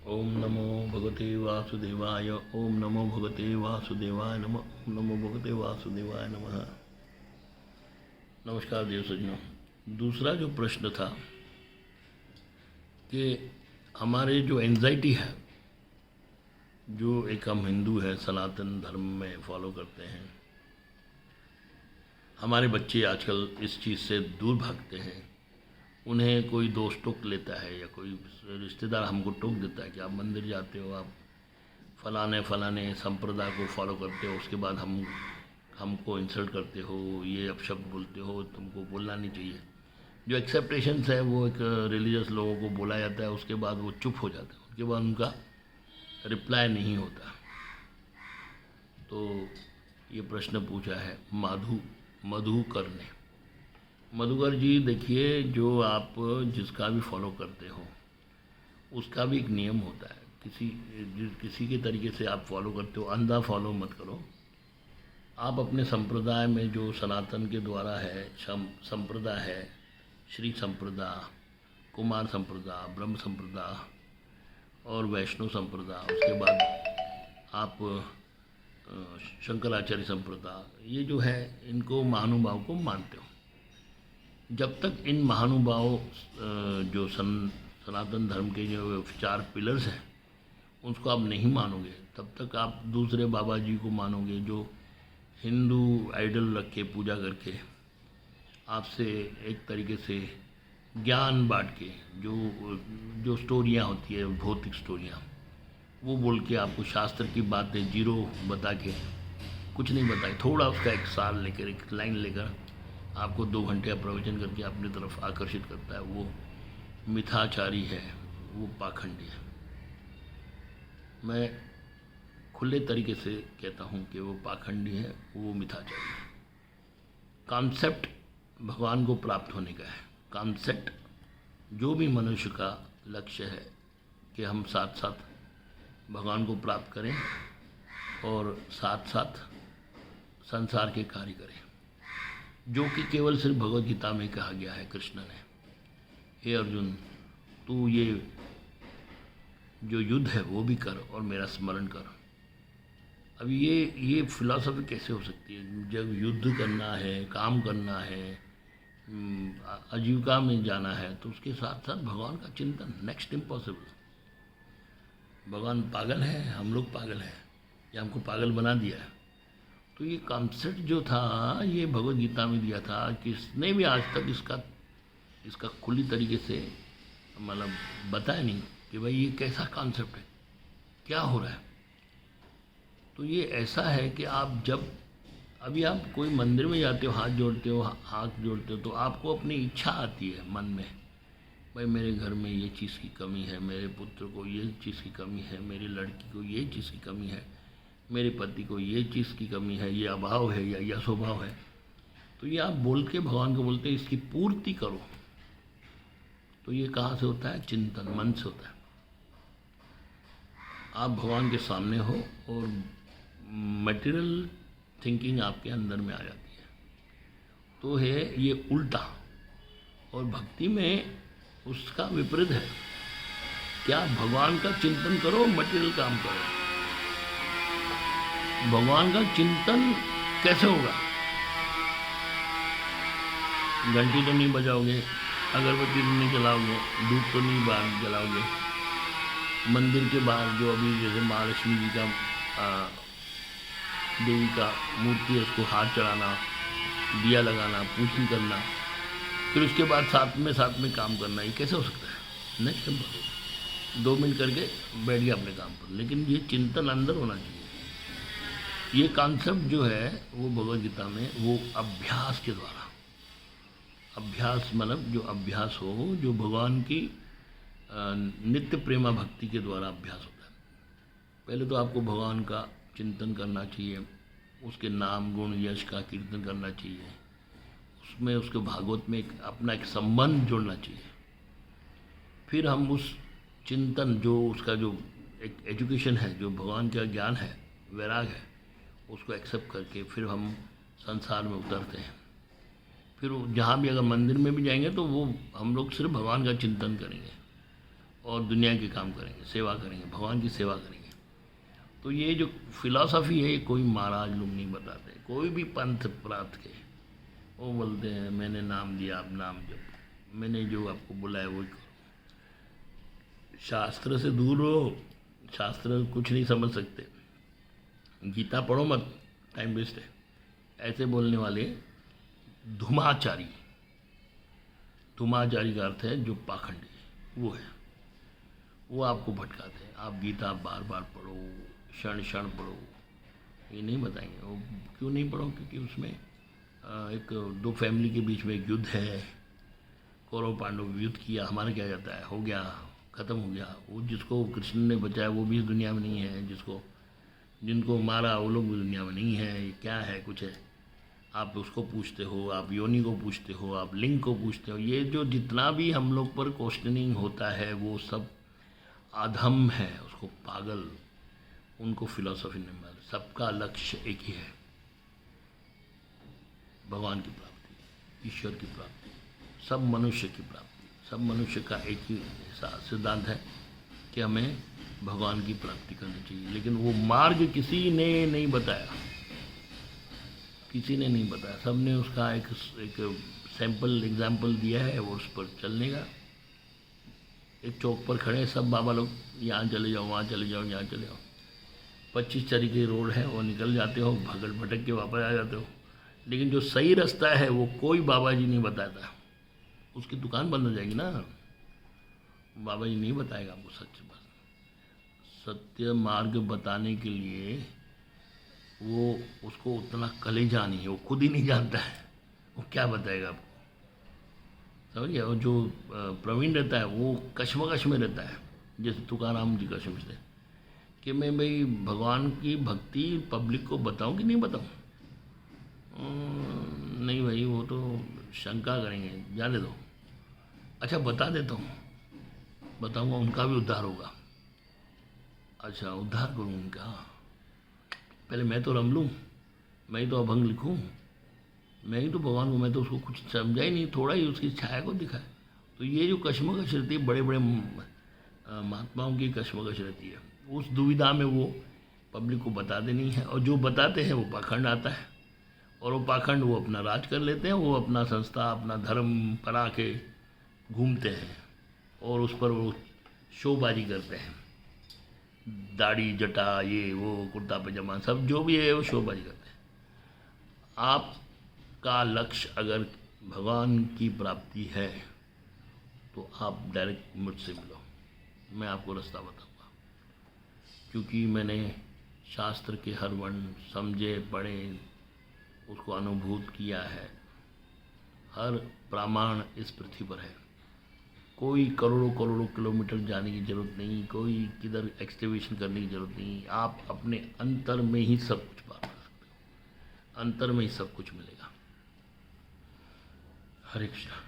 ओम नमो भगवते वासुदेवाय। ओम नमो भगवते वासुदेवाय नमः। ओम नमो भगवते वासुदेवाय नमः। नमस्कार देव सज्जनों। दूसरा जो प्रश्न था कि हमारे जो एंजाइटी है, जो एक हम हिंदू है, सनातन धर्म में फॉलो करते हैं, हमारे बच्चे आजकल इस चीज़ से दूर भागते हैं। उन्हें कोई दोस्त टोक लेता है या कोई रिश्तेदार हमको टोक देता है कि आप मंदिर जाते हो, आप फलाने फलाने संप्रदाय को फॉलो करते हो, उसके बाद हमको इंसल्ट करते हो, ये अपशब्द बोलते हो, तुमको बोलना नहीं चाहिए। जो एक्सेप्टेशंस है वो एक रिलीजियस लोगों को बोला जाता है, उसके बाद वो चुप हो जाते हैं, उसके बाद उनका रिप्लाई नहीं होता। तो ये प्रश्न पूछा है मधुकर ने। मधुकर जी, देखिए, जो आप जिसका भी फॉलो करते हो उसका भी एक नियम होता है। किसी के तरीके से आप फॉलो करते हो, अंधा फॉलो मत करो। आप अपने संप्रदाय में जो सनातन के द्वारा है, संप्रदाय है, श्री संप्रदाय, कुमार संप्रदाय, ब्रह्म संप्रदाय और वैष्णव संप्रदाय, उसके बाद आप शंकराचार्य संप्रदाय, ये जो है इनको महानुभाव को मानते हो। जब तक इन महानुभाव जो सनातन धर्म के जो 4 पिलर्स हैं उसको आप नहीं मानोगे, तब तक आप दूसरे बाबा जी को मानोगे जो हिंदू आइडल रख के पूजा करके आपसे एक तरीके से ज्ञान बांट के जो जो स्टोरियाँ होती है, भौतिक स्टोरियाँ, वो बोल के आपको शास्त्र की बातें जीरो बता के, कुछ नहीं बताए, थोड़ा उसका एक साल लेकर, एक लाइन लेकर आपको 2 घंटे प्रवचन करके अपनी तरफ आकर्षित करता है, वो मिथ्याचारी है, वो पाखंडी है। मैं खुले तरीके से कहता हूँ कि वो पाखंडी है, वो मिथ्याचारी है। कॉन्सेप्ट भगवान को प्राप्त होने का है। कॉन्सेप्ट जो भी मनुष्य का लक्ष्य है कि हम साथ साथ भगवान को प्राप्त करें और साथ साथ संसार के कार्य करें, जो कि केवल सिर्फ भगवद गीता में कहा गया है कृष्ण ने। हे अर्जुन, तू ये जो युद्ध है वो भी कर और मेरा स्मरण कर। अब ये फिलॉसफी कैसे हो सकती है? जब युद्ध करना है, काम करना है, आजीविका में जाना है, तो उसके साथ साथ भगवान का चिंतन, नेक्स्ट इम्पॉसिबल। भगवान पागल है, हम लोग पागल हैं, या हमको पागल बना दिया है। तो ये कॉन्सेप्ट जो था, ये भगवद गीता में दिया था, किसने भी आज तक इसका खुली तरीके से मतलब बताया नहीं कि भाई ये कैसा कॉन्सेप्ट है, क्या हो रहा है। तो ये ऐसा है कि आप जब अभी आप कोई मंदिर में जाते हो, हाथ जोड़ते हो, तो आपको अपनी इच्छा आती है मन में, भाई मेरे घर में ये चीज़ की कमी है, मेरे पुत्र को ये चीज़ की कमी है, मेरी लड़की को ये चीज़ की कमी है, मेरे पति को ये चीज़ की कमी है, ये अभाव है या यह स्वभाव है। तो ये आप बोल के भगवान को बोलते हैं इसकी पूर्ति करो। तो ये कहाँ से होता है? चिंतन, मन से होता है। आप भगवान के सामने हो और मटेरियल थिंकिंग आपके अंदर में आ जाती है, तो है ये उल्टा। और भक्ति में उसका विपरीत है, क्या भगवान का चिंतन करो, मटेरियल काम करो। भगवान का चिंतन कैसे होगा? घंटी तो नहीं बजाओगे, अगरबत्ती तो नहीं जलाओगे, धूप तो नहीं बाहर जलाओगे। मंदिर के बाहर जो अभी जैसे महालक्ष्मी जी का देवी का मूर्ति है, उसको हाथ चढ़ाना, दिया लगाना, पूजन करना, फिर उसके बाद साथ में काम करना, ये कैसे हो सकता है? नेक्स्ट नंबर 2 मिनट करके बैठ गया अपने काम पर, लेकिन ये चिंतन अंदर होना चाहिए। ये कॉन्सेप्ट जो है वो भगवद गीता में, वो अभ्यास के द्वारा, अभ्यास मतलब जो अभ्यास हो, जो भगवान की नित्य प्रेमा भक्ति के द्वारा अभ्यास होता है। पहले तो आपको भगवान का चिंतन करना चाहिए, उसके नाम गुण यश का कीर्तन करना चाहिए, उसमें उसके भागवत में अपना एक संबंध जोड़ना चाहिए। फिर हम उस चिंतन, जो उसका जो एक एजुकेशन है, जो भगवान का ज्ञान है, वैराग है, उसको एक्सेप्ट करके फिर हम संसार में उतरते हैं। फिर जहाँ भी अगर मंदिर में भी जाएंगे तो वो हम लोग सिर्फ भगवान का चिंतन करेंगे, और दुनिया के काम करेंगे, सेवा करेंगे, भगवान की सेवा करेंगे। तो ये जो फिलॉसफी है, ये कोई महाराज लोग नहीं बताते, कोई भी पंथ प्राप्त के वो बोलते हैं मैंने नाम दिया, आप नाम जपो, मैंने जो आपको बुलाया वो करो। शास्त्र से दूर रहो, शास्त्र कुछ नहीं समझ सकते, गीता पढ़ो मत, टाइम वेस्ट है। ऐसे बोलने वाले धुमाचारी, धुमाचारी का अर्थ है जो पाखंडी, वो है, वो आपको भटकाते हैं। आप गीता बार बार पढ़ो, क्षण क्षण पढ़ो, ये नहीं बताएंगे। वो क्यों नहीं पढ़ो? क्योंकि उसमें एक दो फैमिली के बीच में एक युद्ध है, कौरव पांडव युद्ध किया, हमारा क्या जाता है, हो गया, ख़त्म हो गया। वो जिसको कृष्ण ने बचाया वो भी इस दुनिया में नहीं है, जिनको मारा वो लोग भी दुनिया में नहीं है। ये क्या है, कुछ है। आप उसको पूछते हो, आप योनि को पूछते हो, आप लिंग को पूछते हो। ये जो जितना भी हम लोग पर क्वेश्चनिंग होता है वो सब अधम है, उसको पागल, उनको फिलॉसफी नहीं मिलती। सबका लक्ष्य एक ही है, भगवान की प्राप्ति, ईश्वर की प्राप्ति, सब मनुष्य की प्राप्ति। सब मनुष्य का एक ही सिद्धांत है कि हमें भगवान की प्राप्ति करनी चाहिए, लेकिन वो मार्ग किसी ने नहीं बताया, किसी ने नहीं बताया। सब ने उसका एक सैंपल एग्जाम्पल दिया है, वो उस पर चलने का। एक चौक पर खड़े सब बाबा लोग, यहाँ चले जाओ, वहाँ चले जाओ, यहाँ चले जाओ, 25 तरीके रोड है, वो निकल जाते हो, भगड़ भटक के वापस आ जाते हो। लेकिन जो सही रास्ता है वो कोई बाबा जी नहीं बताता, उसकी दुकान बंद हो जाएगी ना। बाबा जी नहीं बताएगा आपको सच बात। सत्य मार्ग बताने के लिए वो उसको उतना कलेजा नहीं है, वो खुद ही नहीं जानता है, वो क्या बताएगा आपको, समझिए। और जो प्रवीण रहता है वो कश्मकश में रहता है, जैसे तुकाराम जी कश्मकश थे कि मैं भाई भगवान की भक्ति पब्लिक को बताऊं कि नहीं बताऊं। नहीं भाई, वो तो शंका करेंगे, जाने दो। अच्छा बता देता हूँ, बताऊंगा, उनका भी उद्धार होगा। अच्छा उद्धार करूँ उनका, पहले मैं तो रम लूँ, मैं ही तो अभंग लिखूँ, मैं ही तो भगवान को, मैं तो उसको कुछ समझा ही नहीं, थोड़ा ही उसकी छाया को दिखा है। तो ये जो कश्मकश रहती है, बड़े बड़े महात्माओं की कश्मकश रहती है, उस दुविधा में वो पब्लिक को बताते नहीं हैं, और जो बताते हैं वो पाखंड आता है, और वो पाखंड वो अपना राज कर लेते हैं, वो अपना संस्था, अपना धर्म बना के घूमते हैं, और उस पर वो शोबाजी करते हैं, दाढ़ी जटा ये वो कुर्ता पैजामा सब जो भी है वो शोबाजी करते हैं। आपका लक्ष्य अगर भगवान की प्राप्ति है तो आप डायरेक्ट मुझसे मिलो, मैं आपको रास्ता बताऊंगा, क्योंकि मैंने शास्त्र के हर वर्ण समझे, पढ़े, उसको अनुभूत किया है। हर प्रमाण इस पृथ्वी पर है, कोई करोड़ों करोड़ों किलोमीटर जाने की ज़रूरत नहीं, कोई किधर एक्सटिवेशन करने की ज़रूरत नहीं। आप अपने अंतर में ही सब कुछ पा सकते हो, अंतर में ही सब कुछ मिलेगा। हरे कृष्णा।